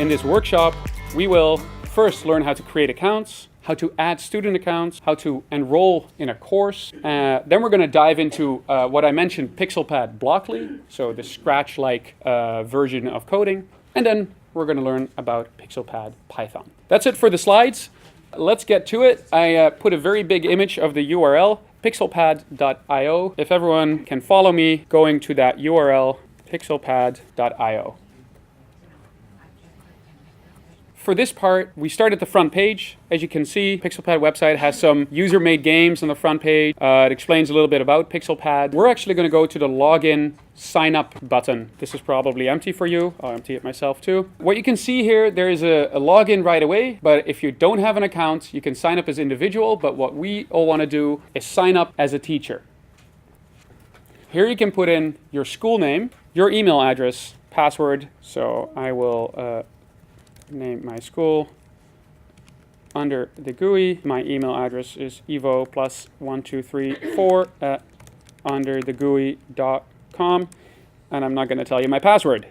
In this workshop, we will first learn how to create accounts, how to add student accounts, how to enroll in a course. Then we're going to dive into what I mentioned, PixelPAD Blockly, so the Scratch-like version of coding. And then we're going to learn about PixelPAD Python. That's it for the slides. Let's get to it. I put a very big image of the URL, pixelpad.io. If everyone can follow me going to that URL, pixelpad.io. For this part, we start at the front page. As you can see, PixelPAD website has some user-made games on the front page. It explains a little bit about PixelPAD. We're actually going to go to the login sign up button. This is probably empty for you. I'll empty it myself too. What you can see here, there is a login right away, but if you don't have an account, you can sign up as individual, but what we all want to do is sign up as a teacher. Here you can put in your school name, your email address, password. So I will name my school under the GUI. My email address is evo+1234@underthegui.com, and I'm not going to tell you my password.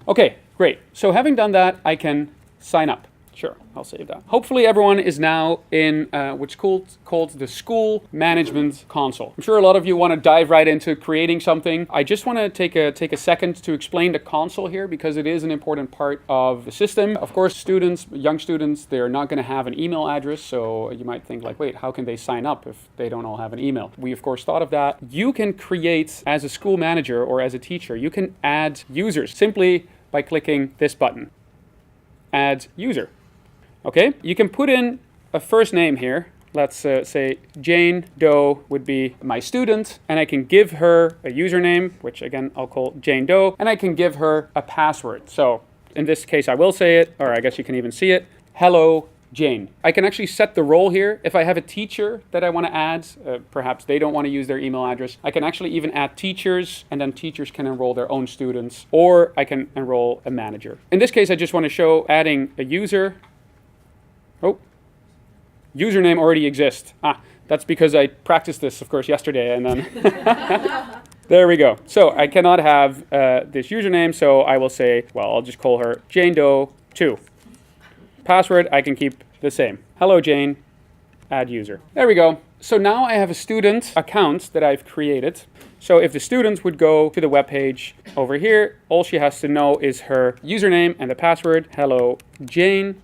Okay, great. So having done that, I can sign up. Sure, I'll save that. Hopefully everyone is now in what's called the School Management Console. I'm sure a lot of you want to dive right into creating something. I just want to take a second to explain the console here because it is an important part of the system. Of course, students, young students, they're not going to have an email address, so you might think like, wait, how can they sign up if they don't all have an email? We, of course, thought of that. You can create, as a school manager or as a teacher, you can add users simply by clicking this button, Add User. Okay, you can put in a first name here. Let's say Jane Doe would be my student, and I can give her a username, which again I'll call Jane Doe, and I can give her a password. So in this case I will say it, or I guess you can even see it, Hello Jane. I can actually set the role here. If I have a teacher that I want to add, perhaps they don't want to use their email address, I can actually even add teachers, and then teachers can enroll their own students, or I can enroll a manager. In this case I just want to show adding a user. Oh, username already exists. That's because I practiced this, of course, yesterday, and then there we go. So I cannot have this username, so I will say, well, I'll just call her Jane Doe 2. Password, I can keep the same. Hello, Jane, add user. There we go. So now I have a student account that I've created. So if the student would go to the web page over here, all she has to know is her username and the password, Hello, Jane.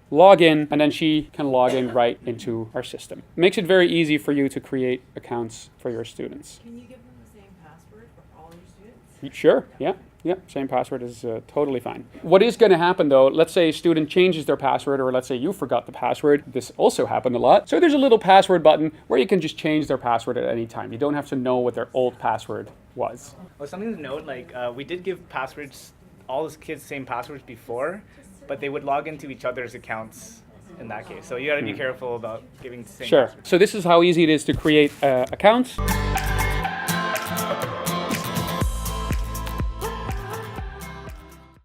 Log in, and then she can log in right into our system. It makes it very easy for you to create accounts for your students. Can you give them the same password for all your students? Sure, yeah, same password is totally fine. What is going to happen though, let's say a student changes their password, or let's say you forgot the password. This also happened a lot. So there's a little password button where you can just change their password at any time. You don't have to know what their old password was. Well, something to note, like we did give passwords, all the kids same passwords before, but they would log into each other's accounts in that case. So you got to be careful about giving the same password. So this is how easy it is to create accounts.